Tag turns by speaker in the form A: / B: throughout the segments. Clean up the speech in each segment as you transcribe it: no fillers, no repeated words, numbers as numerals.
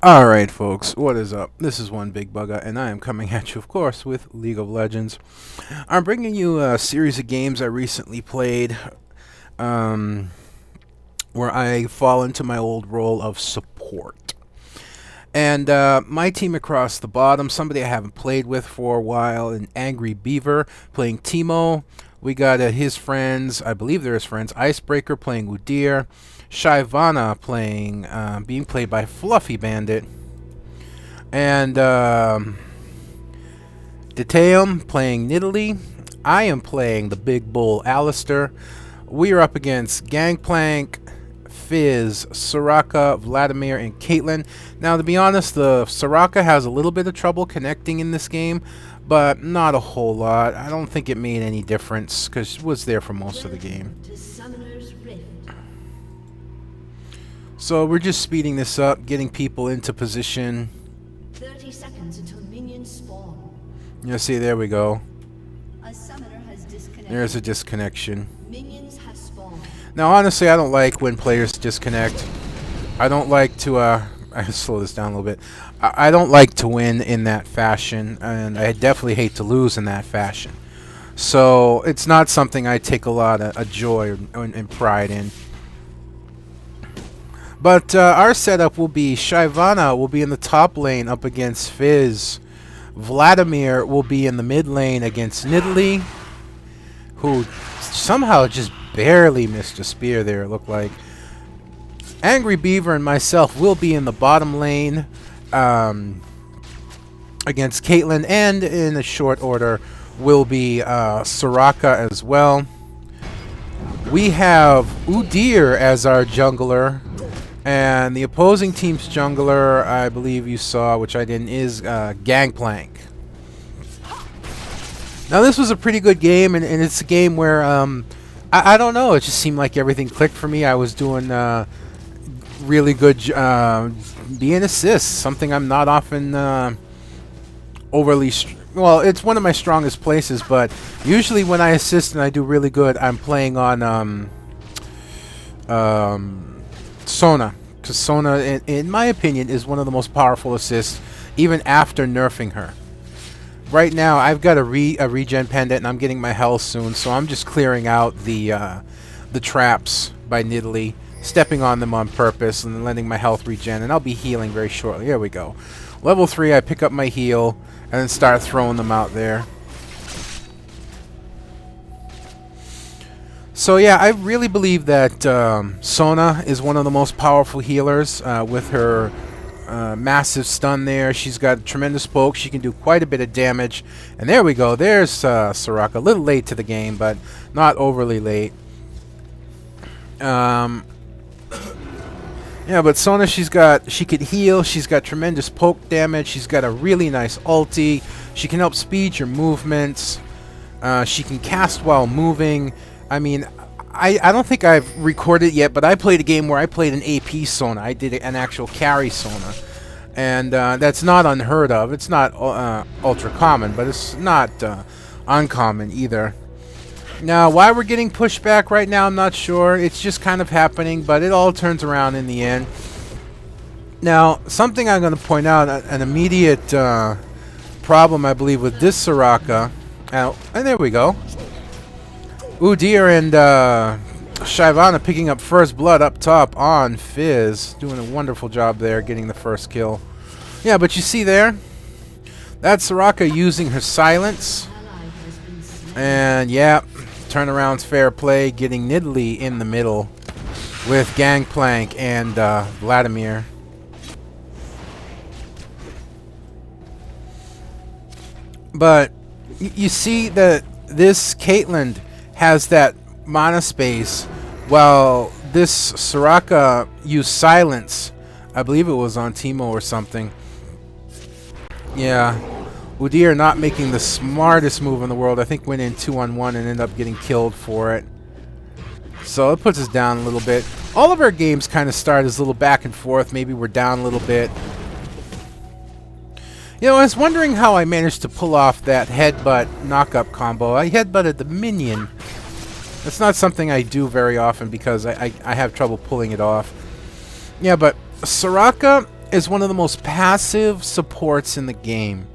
A: Alright folks, what is up? This is One Big Bugger, and I am coming at you, of course, with League of Legends. I'm bringing you a series of games I recently played, where I fall into my old role of support. And my team across the bottom, somebody I haven't played with for a while, an Angry Beaver playing Timo. We got his friends, I believe they're his friends, Icebreaker playing Udyr, Shyvana playing, being played by Fluffy Bandit, and Detaeum playing Nidalee. I am playing the big bull Alistar. We are up against Gangplank, Fizz, Soraka, Vladimir, and Caitlyn. Now, to be honest, the Soraka has a little bit of trouble connecting in this game, but not a whole lot. I don't think it made any difference because she was there for most of the game. So we're just speeding this up, getting people into position.
B: 30 seconds until minions spawn.
A: You see, there we go.
B: A summoner has disconnected.
A: There's a disconnection.
B: Minions have spawned.
A: Now, honestly, I don't like when players disconnect. I don't like to, I slow this down a little bit. I don't like to win in that fashion, and I definitely hate to lose in that fashion. So it's not something I take a lot of joy and pride in. But our setup will be Shyvana will be in the top lane up against Fizz. Vladimir will be in the mid lane against Nidalee, who somehow just barely missed a spear there, it looked like. Angry Beaver and myself will be in the bottom lane against Caitlyn, and in a short order will be Soraka as well. We have Udyr as our jungler. And the opposing team's jungler, I believe you saw, which I didn't, is Gangplank. Now, this was a pretty good game, and it's a game where, I don't know, it just seemed like everything clicked for me. I was doing really good being assists, something I'm not often overly... well, it's one of my strongest places, but usually when I assist and I do really good, I'm playing on... Sona, because Sona, in my opinion, is one of the most powerful assists, even after nerfing her. Right now, I've got a regen pendant, and I'm getting my health soon, so I'm just clearing out the traps by Nidalee, stepping on them on purpose, and letting my health regen, and I'll be healing very shortly. There we go. Level 3, I pick up my heal, and then start throwing them out there. So yeah, I really believe that Sona is one of the most powerful healers with her massive stun there. She's got tremendous poke. She can do quite a bit of damage. And there we go. There's Soraka. A little late to the game, but not overly late. Yeah, but Sona, she could heal. She's got tremendous poke damage. She's got a really nice ulti. She can help speed your movements. She can cast while moving. I mean, I don't think I've recorded yet, but I played a game where I played an AP Sona. I did an actual carry Sona. And that's not unheard of. It's not ultra common, but it's not uncommon either. Now, why we're getting pushed back right now, I'm not sure. It's just kind of happening, but it all turns around in the end. Now, something I'm going to point out, an immediate problem, I believe, with this Soraka. And there we go. Udyr and Shyvana picking up first blood up top on Fizz. Doing a wonderful job there, getting the first kill. Yeah, but you see there? That's Soraka using her silence. And, yeah, turnaround's fair play, getting Nidalee in the middle with Gangplank and Vladimir. But you see that this Caitlyn has that mana space, while this Soraka used silence. I believe it was on Timo or something. Yeah, Udyr not making the smartest move in the world. I think went in 2-on-1 and ended up getting killed for it. So it puts us down a little bit. All of our games kind of start as a little back and forth. Maybe we're down a little bit. You know, I was wondering how I managed to pull off that headbutt knock-up combo. I headbutted the minion. That's not something I do very often because I have trouble pulling it off. Yeah, but Soraka is one of the most passive supports in the game.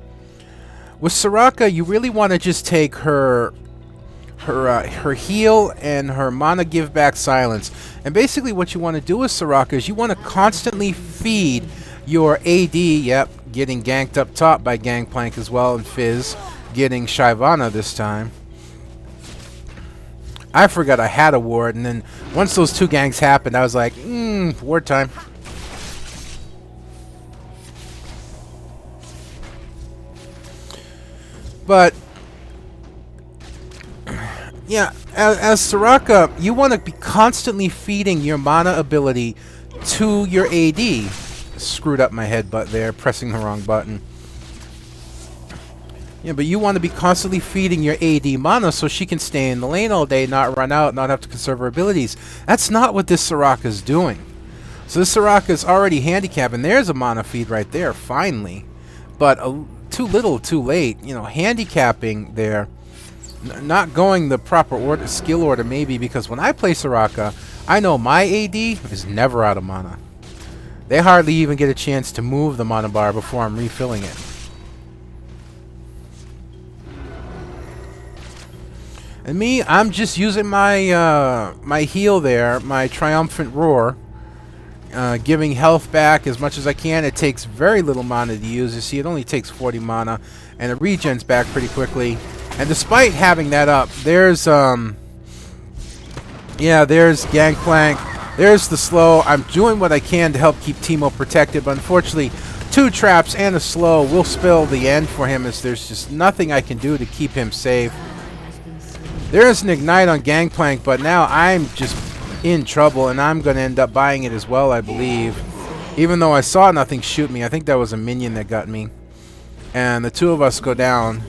A: With Soraka, you really want to just take her heal and her mana give back silence. And basically what you want to do with Soraka is you want to constantly feed your AD, yep, getting ganked up top by Gangplank as well, and Fizz getting Shyvana this time. I forgot I had a ward, and then once those two ganks happened, I was like, ward time. But yeah, as Soraka, you want to be constantly feeding your mana ability to your AD. Screwed up my headbutt there, pressing the wrong button. Yeah, but you want to be constantly feeding your AD mana so she can stay in the lane all day, not run out, not have to conserve her abilities. That's not what this Soraka's doing. So this Soraka's already handicapped, and there's a mana feed right there, finally. But too little, too late. You know, handicapping there. Not going the proper skill order maybe, because when I play Soraka, I know my AD is never out of mana. They hardly even get a chance to move the mana bar before I'm refilling it. And me, I'm just using my my heal there, my triumphant roar, giving health back as much as I can. It takes very little mana to use. You see, it only takes 40 mana, and it regens back pretty quickly. And despite having that up, there's there's Gangplank, there's the slow. I'm doing what I can to help keep Teemo protected, but unfortunately, 2 traps and a slow will spell the end for him, as there's just nothing I can do to keep him safe. There is an ignite on Gangplank, but now I'm just in trouble, and I'm going to end up buying it as well, I believe. Even though I saw nothing shoot me, I think that was a minion that got me. And the two of us go down,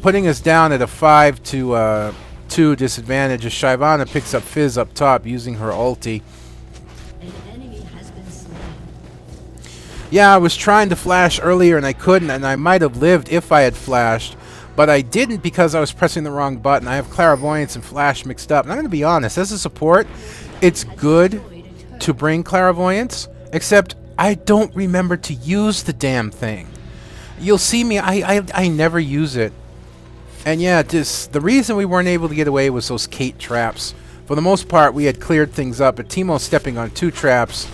A: putting us down at a 5 to 2 disadvantage as Shyvana picks up Fizz up top using her ulti. Yeah, I was trying to flash earlier and I couldn't, and I might have lived if I had flashed. But I didn't because I was pressing the wrong button. I have Clairvoyance and Flash mixed up. And I'm going to be honest, as a support, it's good to bring Clairvoyance, except I don't remember to use the damn thing. You'll see me, I never use it. And yeah, the reason we weren't able to get away was those Kate traps. For the most part, we had cleared things up, but Teemo stepping on 2 traps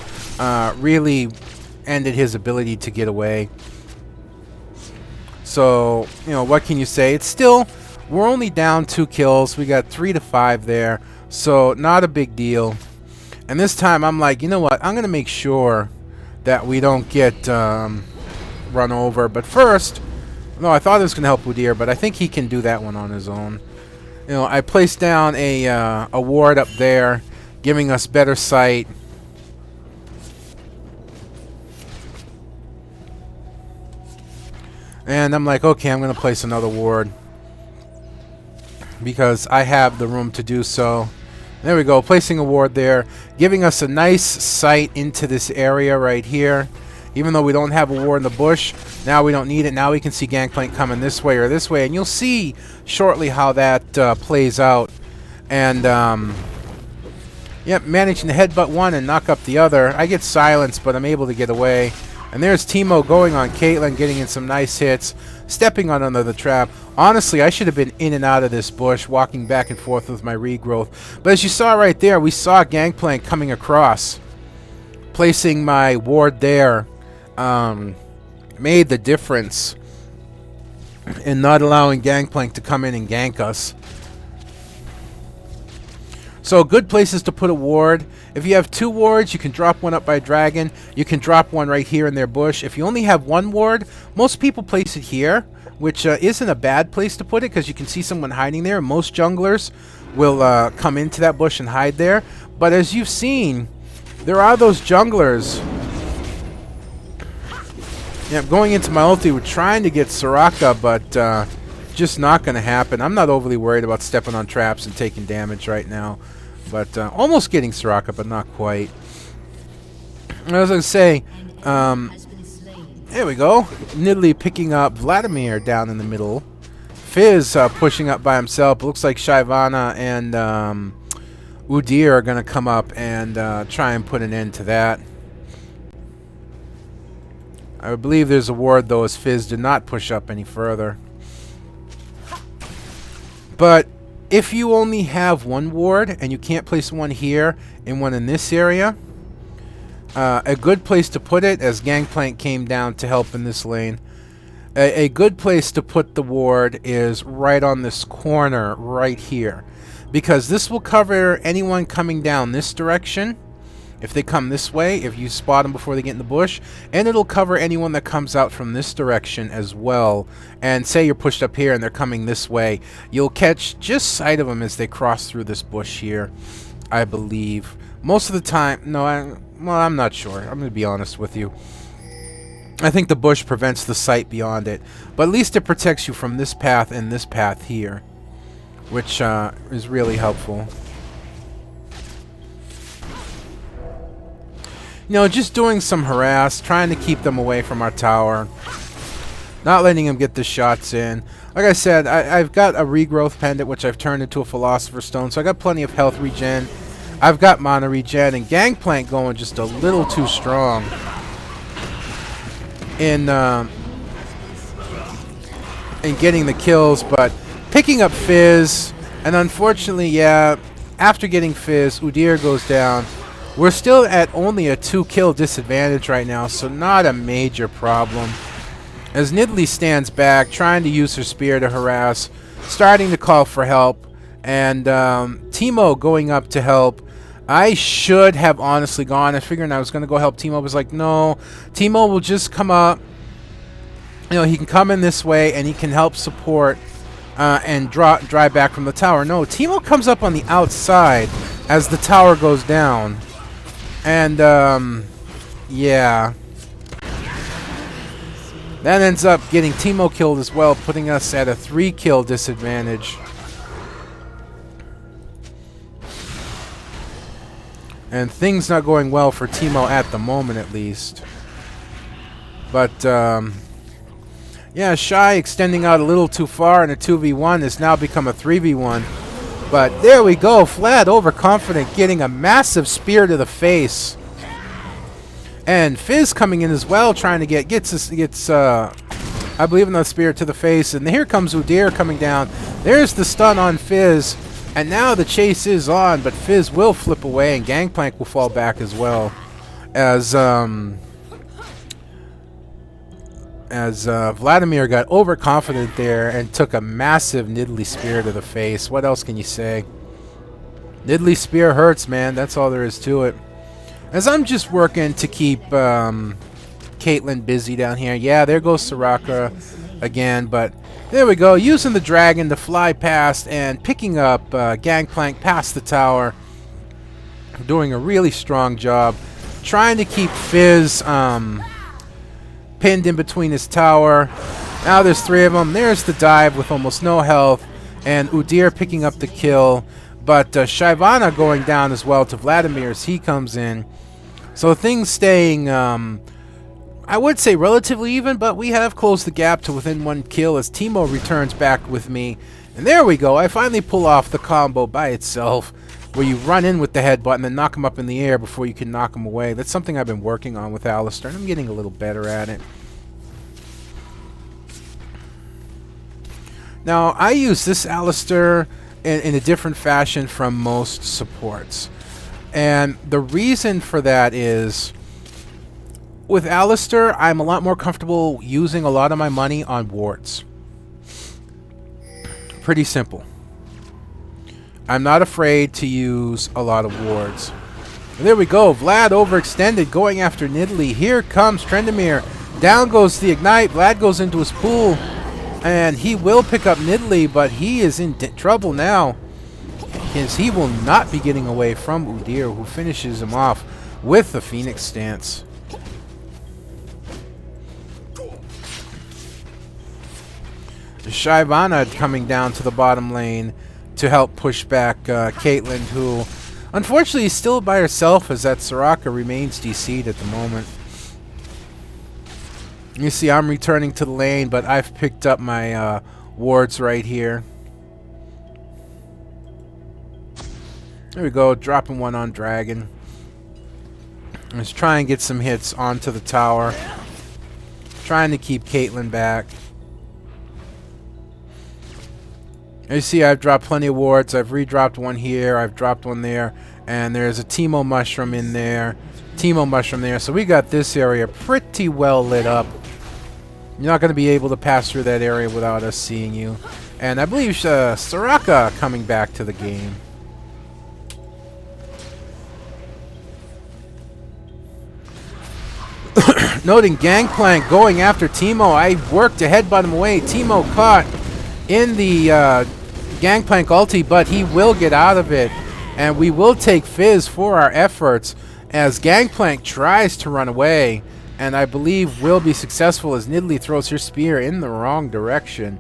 A: really ended his ability to get away. So, you know, what can you say? It's still, we're only down 2 kills. We got 3 to 5 there. So, not a big deal. And this time, I'm like, you know what? I'm going to make sure that we don't get run over. But first, no, I thought it was going to help Udyr, but I think he can do that one on his own. You know, I placed down a ward up there, giving us better sight. And I'm like, okay, I'm going to place another ward because I have the room to do so. There we go, placing a ward there, giving us a nice sight into this area right here. Even though we don't have a ward in the bush, now we don't need it. Now we can see Gangplank coming this way or this way, and you'll see shortly how that plays out. And yep, managing to headbutt one and knock up the other. I get silenced, but I'm able to get away. And there's Teemo going on Caitlyn, getting in some nice hits, stepping on another trap. Honestly, I should have been in and out of this bush, walking back and forth with my regrowth. But as you saw right there, we saw Gangplank coming across. Placing my ward there made the difference in not allowing Gangplank to come in and gank us. So good places to put a ward. If you have 2 wards, you can drop one up by Dragon. You can drop one right here in their bush. If you only have 1 ward, most people place it here, which isn't a bad place to put it because you can see someone hiding there. Most junglers will come into that bush and hide there. But as you've seen, there are those junglers. Yeah, going into my ulti, we're trying to get Soraka, but just not going to happen. I'm not overly worried about stepping on traps and taking damage right now. But almost getting Soraka, but not quite. As I was going to say, there we go. Nidalee picking up Vladimir down in the middle. Fizz pushing up by himself. It looks like Shyvana and Udyr are going to come up and try and put an end to that. I believe there's a ward, though, as Fizz did not push up any further. But if you only have one ward and you can't place one here and one in this area, a good place to put it, as Gangplank came down to help in this lane, a good place to put the ward is right on this corner right here. Because this will cover anyone coming down this direction. If they come this way, if you spot them before they get in the bush, and it'll cover anyone that comes out from this direction as well. And say you're pushed up here and they're coming this way, you'll catch just sight of them as they cross through this bush here, I believe. Most of the time, no, I'm not sure. I'm going to be honest with you. I think the bush prevents the sight beyond it, but at least it protects you from this path and this path here, which is really helpful. You know, just doing some harass, trying to keep them away from our tower. Not letting them get the shots in. Like I said, I've got a regrowth pendant, which I've turned into a Philosopher's Stone, so I got plenty of health regen. I've got mana regen, and Gangplank going just a little too strong in getting the kills, but picking up Fizz, and unfortunately, yeah, after getting Fizz, Udyr goes down. We're still at only a 2-kill disadvantage right now, so not a major problem. As Nidalee stands back, trying to use her spear to harass, starting to call for help, and Teemo going up to help. I should have honestly gone. I figured I was going to go help Teemo. I was like, no, Teemo will just come up. You know, he can come in this way, and he can help support and drive back from the tower. No, Teemo comes up on the outside as the tower goes down. And, yeah. That ends up getting Teemo killed as well, putting us at a 3-kill disadvantage. And things not going well for Teemo at the moment, at least. But, yeah, Shy extending out a little too far in a 2v1 has now become a 3v1. But there we go, Vlad overconfident, getting a massive spear to the face. And Fizz coming in as well, trying to gets I believe in the spear to the face. And here comes Udyr coming down. There's the stun on Fizz. And now the chase is on, but Fizz will flip away, and Gangplank will fall back as well. As Vladimir got overconfident there and took a massive Nidalee spear to the face. What else can you say? Nidalee spear hurts, man. That's all there is to it. As I'm just working to keep Caitlyn busy down here. Yeah, there goes Soraka again, but there we go. Using the dragon to fly past and picking up Gangplank past the tower. Doing a really strong job. Trying to keep Fizz pinned in between his tower. Now there's 3 of them. There's the dive with almost no health. And Udyr picking up the kill. But Shyvana going down as well to Vladimir as he comes in. So things staying, I would say relatively even, but we have closed the gap to within 1 kill as Teemo returns back with me. And there we go. I finally pull off the combo by itself, where you run in with the headbutt and then knock him up in the air before you can knock him away. That's something I've been working on with Alistar, and I'm getting a little better at it. Now, I use this Alistar in a different fashion from most supports. And the reason for that is, with Alistar, I'm a lot more comfortable using a lot of my money on wards. Pretty simple. I'm not afraid to use a lot of wards. And there we go. Vlad overextended, going after Nidalee. Here comes Trendemir. Down goes the Ignite. Vlad goes into his pool. And he will pick up Nidalee, but he is in trouble now. Because he will not be getting away from Udyr, who finishes him off with the Phoenix stance. Shyvana coming down to the bottom lane to help push back Caitlyn, who unfortunately is still by herself as that Soraka remains DC'd at the moment. You see I'm returning to the lane, but I've picked up my wards right here. There we go, dropping one on Dragon. Let's try and get some hits onto the tower. trying to keep Caitlyn back. As you see, I've dropped plenty of wards. I've redropped one here. I've dropped one there. And there's a Teemo mushroom in there. Teemo mushroom there. So we got this area pretty well lit up. You're not going to be able to pass through that area without us seeing you. And I believe Soraka coming back to the game. Noting Gangplank going after Teemo. I worked to headbutt him away. Teemo caught in the Gangplank ulti, but he will get out of it. And we will take Fizz for our efforts as Gangplank tries to run away. And I believe will be successful as Nidalee throws her spear in the wrong direction.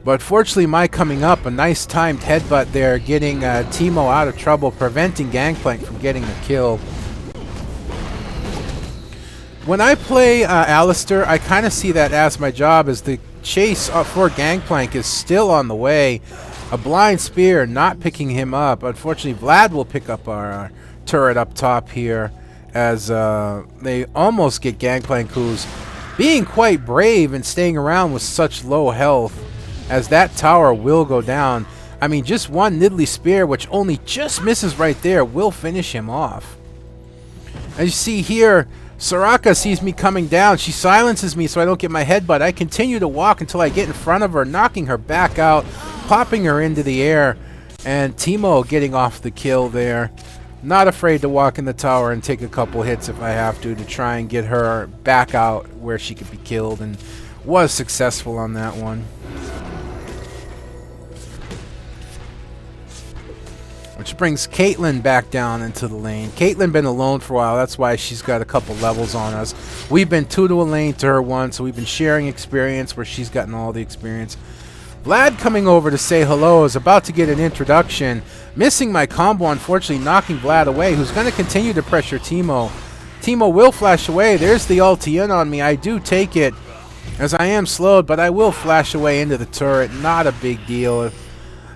A: But fortunately, my coming up, a nice timed headbutt there, getting Teemo out of trouble, preventing Gangplank from getting the kill. When I play Alistar, I kind of see that as my job, as the chase for Gangplank is still on the way. A blind spear not picking him up. Unfortunately, Vlad will pick up our turret up top here as they almost get Gangplank, who's being quite brave and staying around with such low health, as that tower will go down. I mean, just one Nidalee spear, which only just misses right there, will finish him off. As you see here, Soraka sees me coming down. She silences me so I don't get my headbutt. I continue to walk until I get in front of her, knocking her back out, popping her into the air, and Teemo getting off the kill there. Not afraid to walk in the tower and take a couple hits if I have to try and get her back out where she could be killed, and was successful on that one. Which brings Caitlyn back down into the lane. Caitlyn been alone for a while. That's why she's got a couple levels on us. We've been 2 to a lane to her 1, so we've been sharing experience where she's gotten all the experience. Vlad coming over to say hello is about to get an introduction. Missing my combo, unfortunately, knocking Vlad away, who's going to continue to pressure Teemo. Teemo will flash away. There's the ulti in on me. I do take it as I am slowed, but I will flash away into the turret. Not a big deal.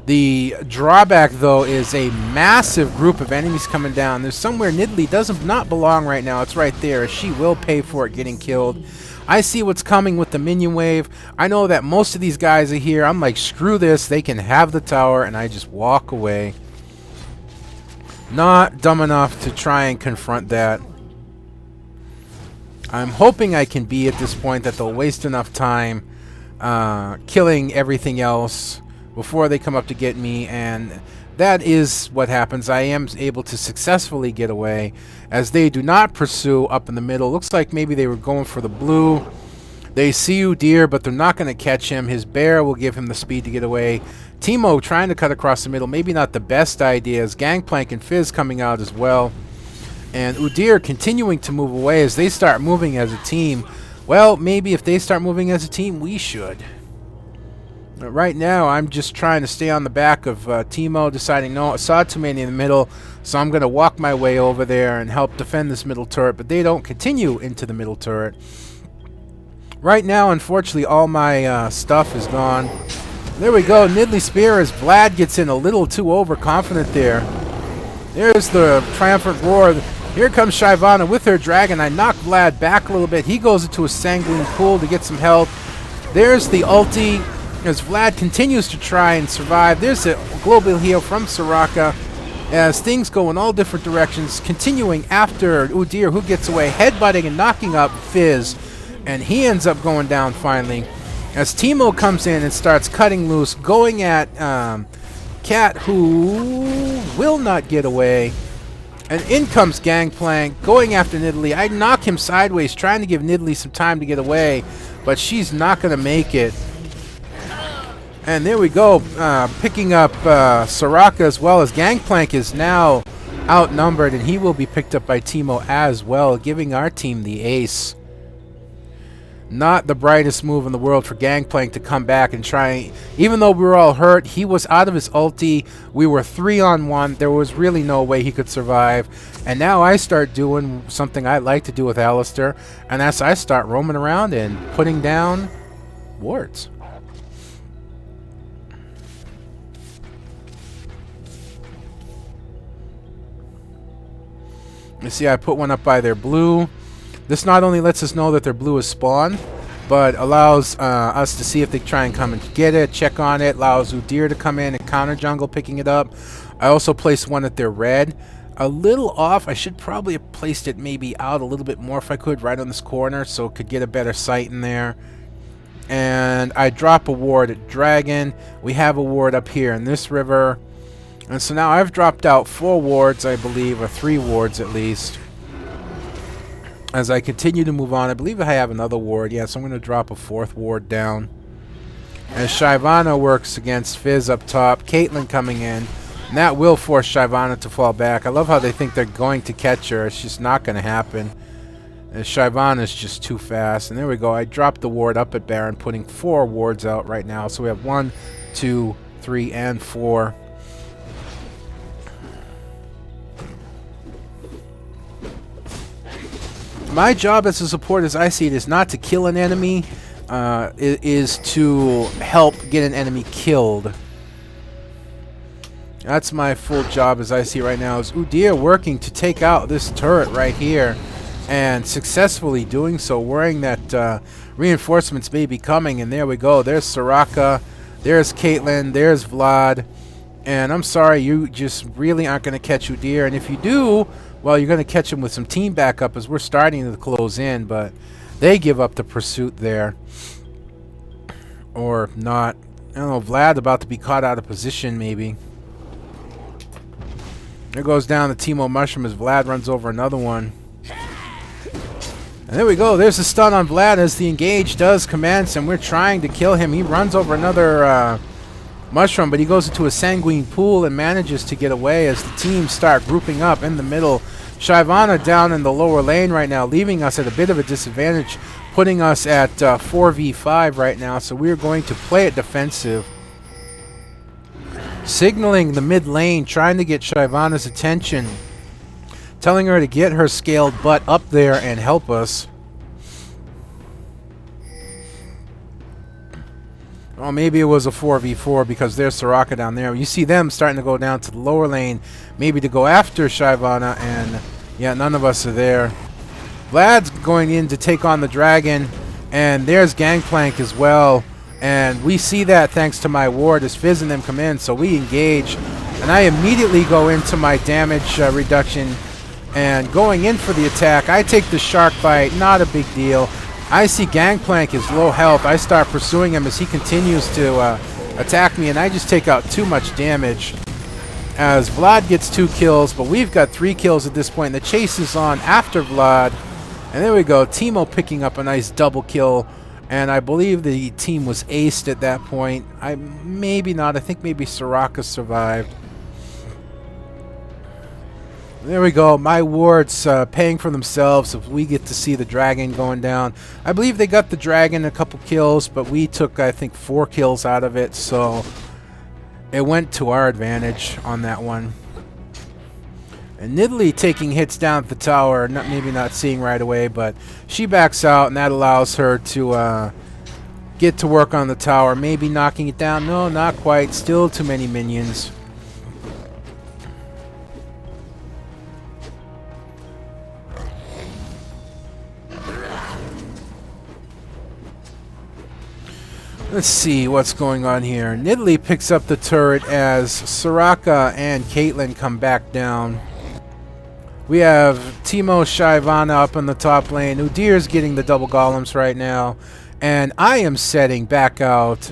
A: The drawback, though, is a massive group of enemies coming down. There's somewhere Nidalee does not belong right now. It's right there. She will pay for it getting killed. I see what's coming with the minion wave. I know that most of these guys are here. I'm like, screw this. They can have the tower, and I just walk away. Not dumb enough to try and confront that. I'm hoping I can be at this point that they'll waste enough time killing everything else before they come up to get me, and that is what happens. I am able to successfully get away as they do not pursue up in the middle. Looks like maybe they were going for the blue. They see Udyr, but they're not going to catch him. His bear will give him the speed to get away. Teemo trying to cut across the middle, maybe not the best idea, as Gangplank and Fizz coming out as well. And Udyr continuing to move away as they start moving as a team. Well, maybe if they start moving as a team, we should. Right now, I'm just trying to stay on the back of Teemo, deciding, no, I saw too many in the middle, so I'm going to walk my way over there and help defend this middle turret, but they don't continue into the middle turret. Right now, unfortunately, all my stuff is gone. There we go, Nidalee Spear as Vlad gets in a little too overconfident there. There's the triumphant roar. Here comes Shyvana with her dragon. I knock Vlad back a little bit. He goes into a sanguine pool to get some health. There's the ulti as Vlad continues to try and survive. There's a global heal from Soraka as things go in all different directions, continuing after Udyr, who gets away, headbutting and knocking up Fizz, and he ends up going down finally as Teemo comes in and starts cutting loose, going at Cat, who will not get away. And in comes Gangplank, going after Nidalee. I knock him sideways, trying to give Nidalee some time to get away, but she's not going to make it. And there we go, picking up Soraka as well, as Gangplank is now outnumbered, and he will be picked up by Teemo as well, giving our team the ace. Not the brightest move in the world for Gangplank to come back and try. Even though we were all hurt, he was out of his ulti. We were 3-on-1. There was really no way he could survive. And now I start doing something I like to do with Alistar, and that's I start roaming around and putting down wards. You see, I put one up by their blue. This not only lets us know that their blue is spawned, but allows us to see if they try and come and get it, check on it, allows Udyr to come in and counter jungle picking it up. I also placed one at their red. A little off. I should probably have placed it maybe out a little bit more if I could, right on this corner, so it could get a better sight in there. And I drop a ward at Dragon. We have a ward up here in this river. And so now I've dropped out 4 wards, I believe, or 3 wards at least. As I continue to move on, I believe I have another ward. Yeah, so I'm going to drop a 4th ward down. As Shyvana works against Fizz up top, Caitlyn coming in. And that will force Shyvana to fall back. I love how they think they're going to catch her. It's just not going to happen. Shyvana is just too fast. And there we go. I dropped the ward up at Baron, putting 4 wards out right now. So we have 1, 2, 3, and 4. My job as a support, as I see it, is not to kill an enemy. It is to help get an enemy killed. That's my full job as I see it right now. Is Udyr working to take out this turret right here, and successfully doing so, worrying that reinforcements may be coming. And there we go. There's Soraka, there's Caitlyn, there's Vlad. And I'm sorry, you just really aren't going to catch Udyr. And if you do, well, you're going to catch him with some team backup as we're starting to close in. But they give up the pursuit there. Or not. I don't know, Vlad about to be caught out of position maybe. There goes down the Teemo Mushroom as Vlad runs over another one. And there we go. There's a stun on Vlad as the engage does commence, and we're trying to kill him. He runs over another Mushroom, but he goes into a Sanguine Pool and manages to get away as the teams start grouping up in the middle. Shyvana down in the lower lane right now, leaving us at a bit of a disadvantage, putting us at 4v5 right now, so we're going to play it defensive. Signaling the mid lane, trying to get Shyvana's attention, telling her to get her scaled butt up there and help us. Well, maybe it was a 4v4 because there's Soraka down there. You see them starting to go down to the lower lane, maybe to go after Shyvana, and yeah, none of us are there. Vlad's going in to take on the dragon, and there's Gangplank as well. And we see that thanks to my ward as Fizz and them come in, so we engage. And I immediately go into my damage reduction. And going in for the attack, I take the Shark Bite, not a big deal. I see Gangplank is low health. I start pursuing him as he continues to attack me, and I just take out too much damage. As Vlad gets 2 kills, but we've got 3 kills at this point. The chase is on after Vlad. And there we go, Teemo picking up a nice double kill. And I believe the team was aced at that point. Maybe not. I think maybe Soraka survived. There we go. My wards paying for themselves if we get to see the dragon going down. I believe they got the dragon a couple kills, but we took, I think, 4 kills out of it. So it went to our advantage on that one. And Nidalee taking hits down at the tower, maybe not seeing right away, but she backs out, and that allows her to get to work on the tower. Maybe knocking it down. No, not quite. Still too many minions. Let's see what's going on here. Nidalee picks up the turret as Soraka and Caitlyn come back down. We have Teemo Shyvana up in the top lane. Udyr's getting the double golems right now. And I am setting back out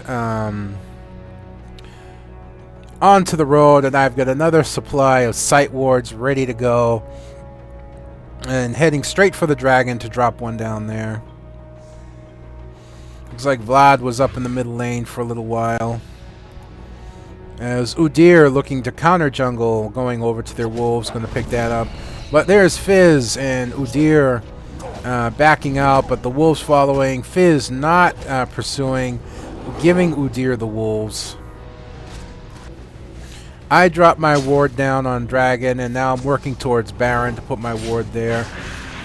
A: onto the road, and I've got another supply of sight wards ready to go. And heading straight for the dragon to drop one down there. Looks like Vlad was up in the middle lane for a little while. As Udyr looking to counter jungle, going over to their wolves, going to pick that up. But there's Fizz and Udyr backing out, but the wolves following. Fizz not pursuing, giving Udyr the wolves. I dropped my ward down on Dragon, and now I'm working towards Baron to put my ward there.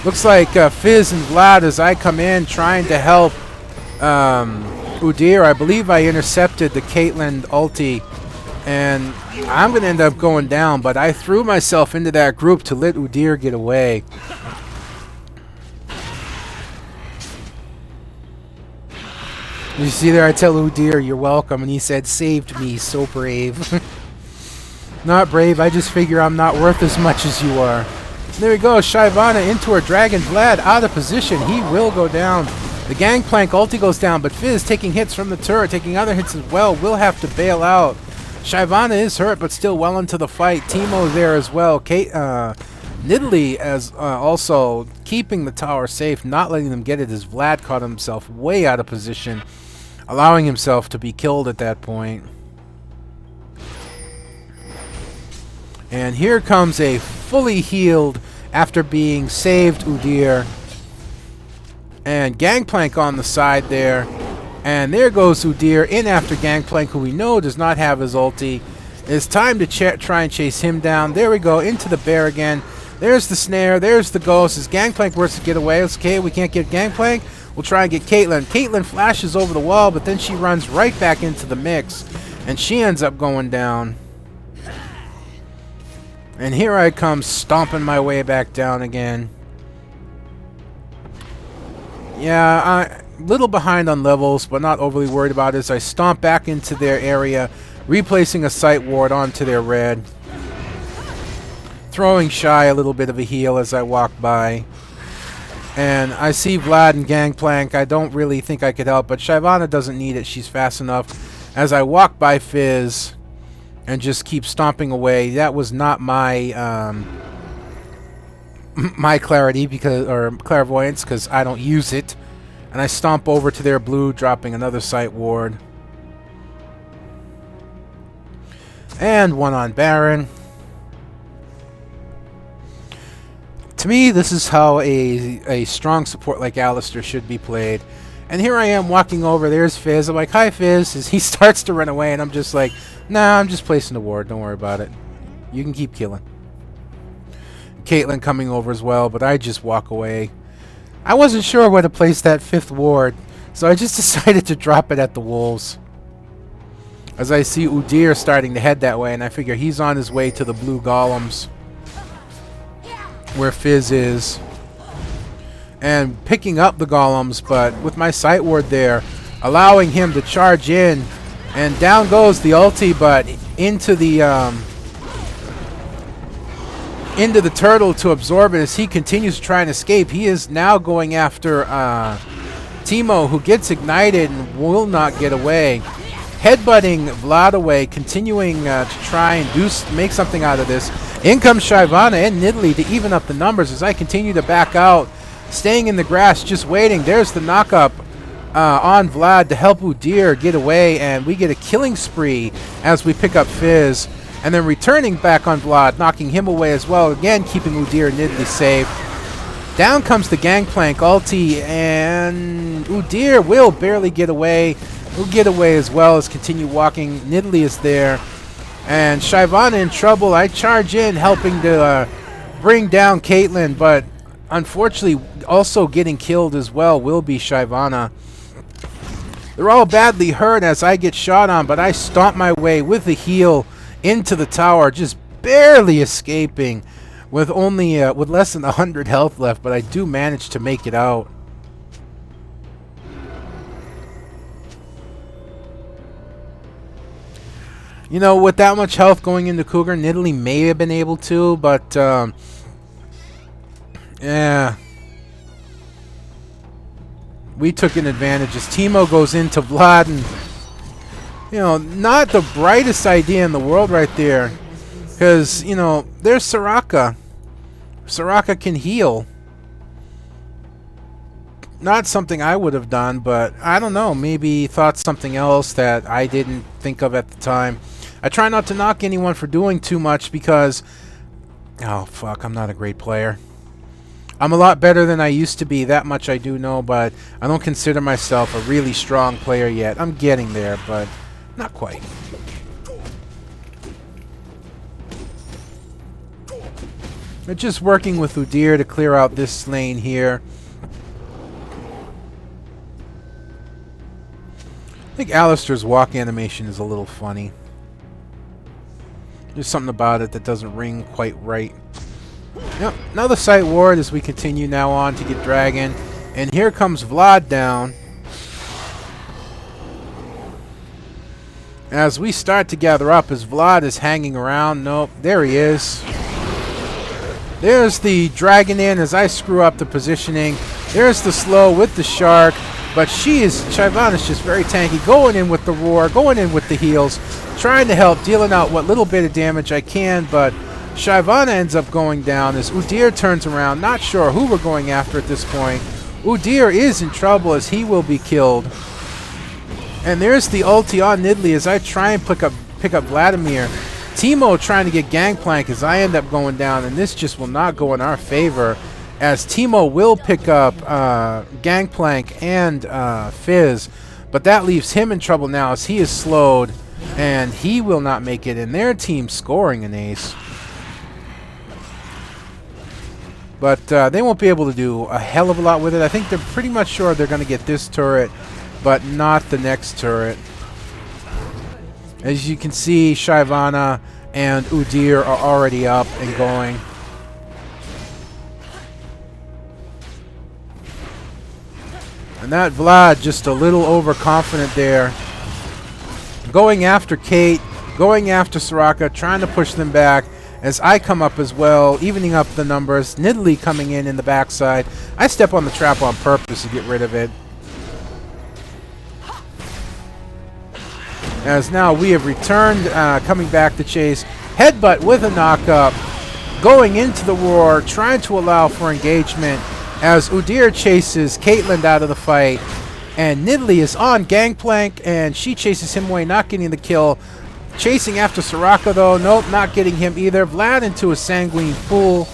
A: Looks like Fizz and Vlad as I come in trying to help Udyr. I believe I intercepted the Caitlyn ulti, and I'm going to end up going down, but I threw myself into that group to let Udyr get away. You see there, I tell Udyr, you're welcome, and he said, saved me, so brave. Not brave, I just figure I'm not worth as much as you are. There we go, Shyvana into her dragon. Vlad out of position, he will go down. The Gangplank ulti goes down, but Fizz taking hits from the turret, taking other hits as well, will have to bail out. Shyvana is hurt, but still well into the fight. Teemo there as well. Nidalee as also keeping the tower safe, not letting them get it as Vlad caught himself way out of position, allowing himself to be killed at that point. And here comes a fully healed after being saved Udyr. And Gangplank on the side there. And there goes Udyr in after Gangplank, who we know does not have his ulti. It's time to try and chase him down. There we go, into the bear again. There's the snare, there's the ghost. As Gangplank works to get away, it's okay, we can't get Gangplank. We'll try and get Caitlyn. Caitlyn flashes over the wall, but then she runs right back into the mix. And she ends up going down. And here I come, stomping my way back down again. Yeah, a little behind on levels, but not overly worried about it as I stomp back into their area, replacing a sight ward onto their red. Throwing Shy a little bit of a heal as I walk by. And I see Vlad and Gangplank. I don't really think I could help, but Shyvana doesn't need it. She's fast enough. As I walk by Fizz and just keep stomping away. That was not my my clarity or clairvoyance, because I don't use it. And I stomp over to their blue, dropping another sight ward. And one on Baron. To me, this is how a strong support like Alistar should be played. And here I am walking over, there's Fizz. I'm like, hi Fizz, as he starts to run away, and I'm just like, nah, I'm just placing a ward, don't worry about it. You can keep killing. Caitlyn coming over as well, but I just walk away. I wasn't sure where to place that 5th ward, so I just decided to drop it at the wolves. As I see Udyr starting to head that way, and I figure he's on his way to the blue golems, where Fizz is. And picking up the golems, but with my sight ward there, allowing him to charge in, and down goes the ulti, but into the turtle to absorb it as he continues to try and escape. He is now going after Teemo, who gets ignited and will not get away. Headbutting Vlad away, continuing to try and make something out of this. In comes Shyvana and Nidalee to even up the numbers as I continue to back out. Staying in the grass, just waiting. There's the knockup on Vlad to help Udyr get away, and we get a killing spree as we pick up Fizz. And then returning back on Vlad, knocking him away as well. Again, keeping Udyr and Nidalee safe. Down comes the Gangplank ulti, and Udyr will barely get away. We'll get away as well as continue walking. Nidalee is there. And Shyvana in trouble. I charge in, helping to bring down Caitlyn, but unfortunately also getting killed as well will be Shyvana. They're all badly hurt as I get shot on, but I stomp my way with the heal into the tower, just barely escaping with only with less than 100 health left, but I do manage to make it out. You know, with that much health going into Cougar, Nidalee may have been able to, but yeah. We took an advantage as Teemo goes into Vlad, and you know, not the brightest idea in the world right there, because you know, there's Soraka. Soraka can heal. Not something I would have done, but I don't know, maybe thought something else that I didn't think of at the time. I try not to knock anyone for doing too much because, oh fuck, I'm not a great player. I'm a lot better than I used to be, that much I do know, but I don't consider myself a really strong player yet. I'm getting there, but not quite. We're just working with Udyr to clear out this lane here. I think Alistar's walk animation is a little funny. There's something about it that doesn't ring quite right. Yep, another sight ward as we continue now on to get Dragon. And here comes Vlad down. As we start to gather up, as Vlad is hanging around. Nope, there he is. There's the dragon in as I screw up the positioning. There's the slow with the shark. But Shyvana's just very tanky. Going in with the roar, going in with the heals. Trying to help, dealing out what little bit of damage I can. But Shyvana ends up going down as Udyr turns around. Not sure who we're going after at this point. Udyr is in trouble as he will be killed. And there's the ulti on Nidalee as I try and pick up Vladimir. Teemo trying to get Gangplank as I end up going down, and this just will not go in our favor as Teemo will pick up Gangplank and Fizz, but that leaves him in trouble now as he is slowed, and he will not make it, and their team scoring an ace. But they won't be able to do a hell of a lot with it. I think they're pretty much sure they're going to get this turret, but not the next turret. As you can see, Shyvana and Udyr are already up and going. And that Vlad just a little overconfident there. Going after Kate, going after Soraka, trying to push them back as I come up as well, evening up the numbers. Nidalee coming in the backside. I step on the trap on purpose to get rid of it. As now we have returned, coming back to chase. Headbutt with a knockup. Going into the roar, trying to allow for engagement as Udyr chases Caitlyn out of the fight. And Nidalee is on Gangplank, and she chases him away, not getting the kill. Chasing after Soraka, though. Nope, not getting him either. Vlad into a sanguine pool.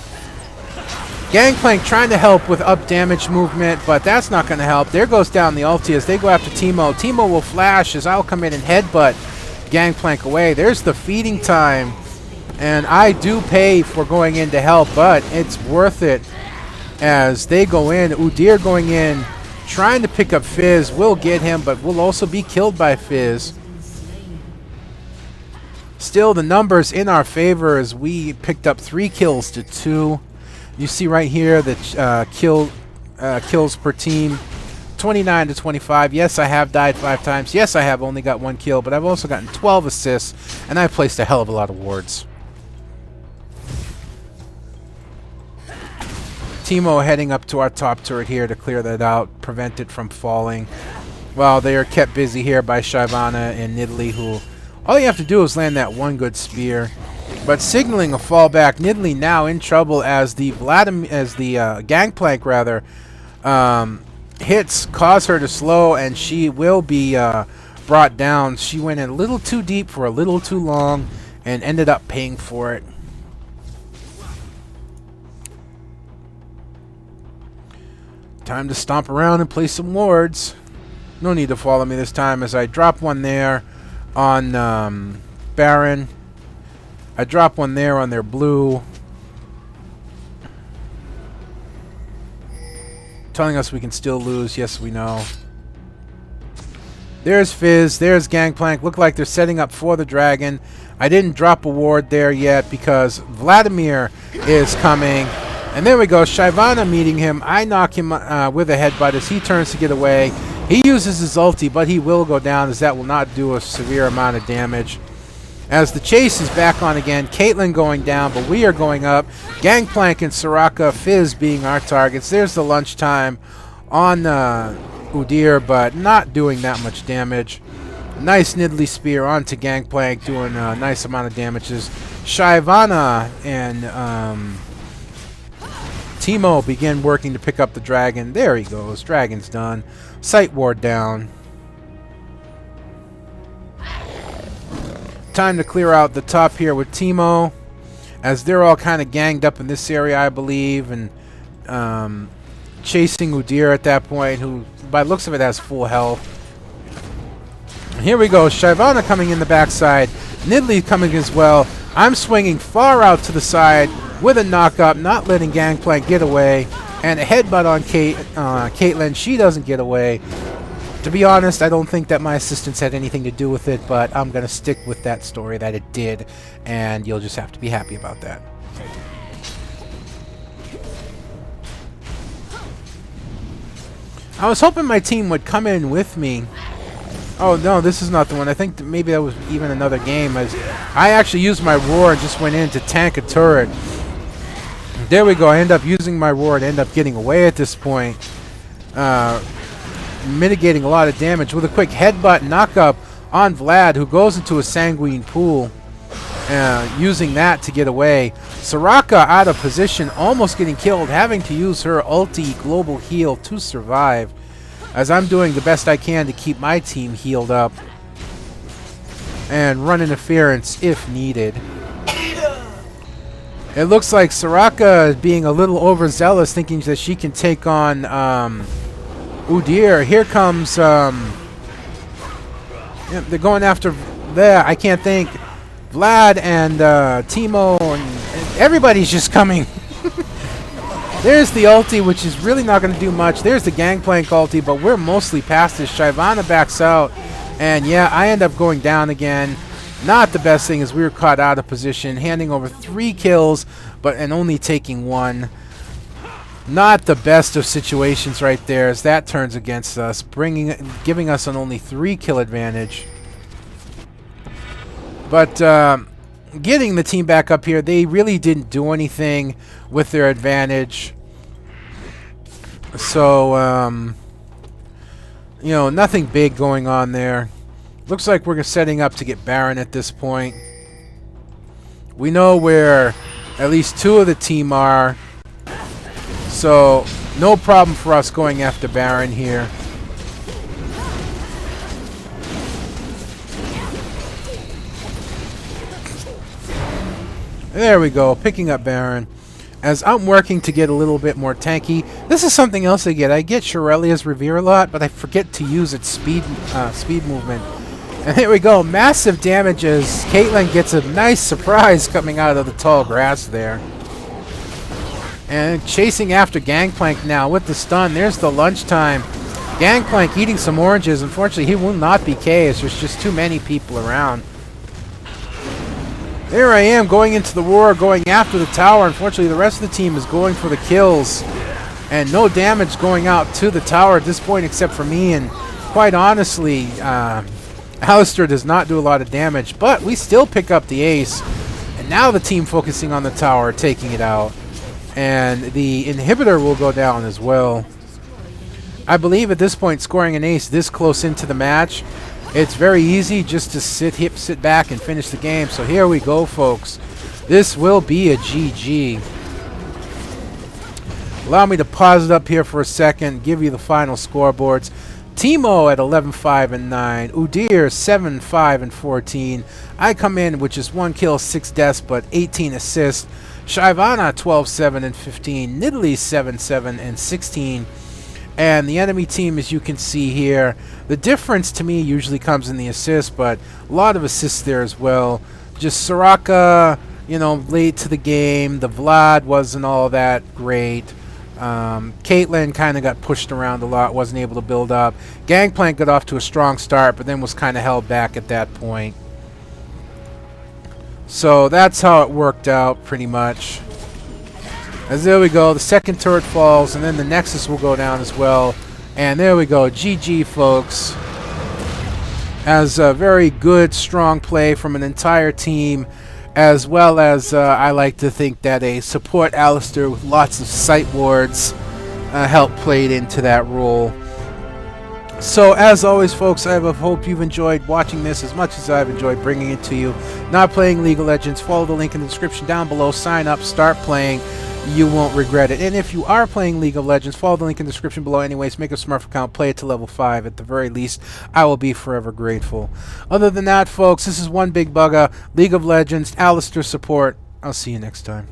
A: Gangplank trying to help with up damage movement, but that's not going to help. There goes down the ulti as they go after Teemo. Teemo will flash as I'll come in and headbutt Gangplank away. There's the feeding time, and I do pay for going in to help, but it's worth it as they go in. Udyr going in, trying to pick up Fizz. Will get him, but will also be killed by Fizz. Still, the numbers in our favor as we picked up 3 kills to 2. You see right here that kills per team, 29 to 25. Yes, I have died 5 times. Yes, I have only got 1 kill, but I've also gotten 12 assists, and I've placed a hell of a lot of wards. Teemo heading up to our top turret here to clear that out, prevent it from falling. While they are kept busy here by Shyvana and Nidalee, who all you have to do is land that 1 good spear. But signaling a fallback, Nidalee now in trouble as the Gangplank rather hits cause her to slow, and she will be brought down. She went in a little too deep for a little too long and ended up paying for it. Time to stomp around and play some wards. No need to follow me this time as I drop one there on Baron. I drop one there on their blue. Telling us we can still lose. Yes, we know. There's Fizz. There's Gangplank. Look like they're setting up for the dragon. I didn't drop a ward there yet because Vladimir is coming. And there we go. Shyvana meeting him. I knock him with a headbutt as he turns to get away. He uses his ulti, but he will go down as that will not do a severe amount of damage. As the chase is back on again, Caitlyn going down, but we are going up. Gangplank and Soraka, Fizz being our targets. There's the lunchtime on Udyr, but not doing that much damage. Nice Nidalee spear onto Gangplank, doing a nice amount of damages. Shyvana and Teemo begin working to pick up the dragon. There he goes. Dragon's done. Sight ward down. Time to clear out the top here with Teemo, as they're all kind of ganged up in this area, I believe, and chasing Udyr at that point, who, by the looks of it, has full health. And here we go. Shyvana coming in the backside. Nidalee coming as well. I'm swinging far out to the side with a knock-up, not letting Gangplank get away, and a headbutt on Caitlyn. She doesn't get away. To be honest, I don't think that my assistants had anything to do with it, but I'm going to stick with that story that it did, and you'll just have to be happy about that. I was hoping my team would come in with me Oh no, this is not the one. I think maybe that was even another game. As I actually used my roar and just went in to tank a turret. There we go. I end up using my roar and end up getting away at this point. Mitigating a lot of damage with a quick headbutt knock-up on Vlad, who goes into a sanguine pool. Using that to get away. Soraka out of position, almost getting killed, having to use her ulti global heal to survive. As I'm doing the best I can to keep my team healed up. And run interference if needed. It looks like Soraka is being a little overzealous, thinking that she can take on Udyr. Here comes... they're going after... There, I can't think... Vlad and Teemo and everybody's just coming. There's the ulti, which is really not going to do much. There's the Gangplank ulti, but we're mostly past this. Shyvana backs out, and yeah, I end up going down again. Not the best thing as we were caught out of position, handing over 3 kills, and only taking 1. Not the best of situations right there, as that turns against us, giving us an only 3 kill advantage. But getting the team back up here, they really didn't do anything with their advantage. So, you know, nothing big going on there. Looks like we're setting up to get Baron at this point. We know where at least 2 of the team are. So, no problem for us going after Baron here. There we go, picking up Baron. As I'm working to get a little bit more tanky, this is something else I get. I get Shirelia's Revere a lot, but I forget to use its speed movement. And here we go, massive damage as Caitlyn gets a nice surprise coming out of the tall grass there. And chasing after Gangplank now with the stun. There's the lunchtime. Gangplank eating some oranges. Unfortunately, he will not be KS. There's just too many people around. There I am, going into the war, going after the tower. Unfortunately, the rest of the team is going for the kills. And no damage going out to the tower at this point except for me. And quite honestly, Alistar does not do a lot of damage. But we still pick up the ace. And now the team focusing on the tower, taking it out. And the inhibitor will go down as well. I believe at this point, scoring an ace this close into the match, it's very easy just to sit back and finish the game. So here we go, folks. This will be a GG. Allow me to pause it up here for a second, give you the final scoreboards. Teemo at 11-5 and 9. Udyr 7-5 and 14. I come in with just 1 kill, 6 deaths, but 18 assists. Shyvana 12-7 and 15. Nidalee 7-7 and 16. And the enemy team, as you can see here, the difference to me usually comes in the assist, but a lot of assists there as well. Just Soraka, you know, late to the game. The Vlad wasn't all that great. Caitlyn kind of got pushed around a lot, wasn't able to build up. Gangplank got off to a strong start, but then was kind of held back at that point. So that's how it worked out, pretty much. As there we go, the second turret falls, and then the Nexus will go down as well. And there we go, GG, folks. As a very good, strong play from an entire team, as well as I like to think that a support Alistar with lots of sight wards helped played into that role. So, as always, folks, I hope you've enjoyed watching this as much as I've enjoyed bringing it to you. Not playing League of Legends, follow the link in the description down below. Sign up, start playing. You won't regret it. And if you are playing League of Legends, follow the link in the description below anyways. Make a Smurf account, play it to level 5 at the very least. I will be forever grateful. Other than that, folks, this is One Big Bugga, League of Legends, Alistar support. I'll see you next time.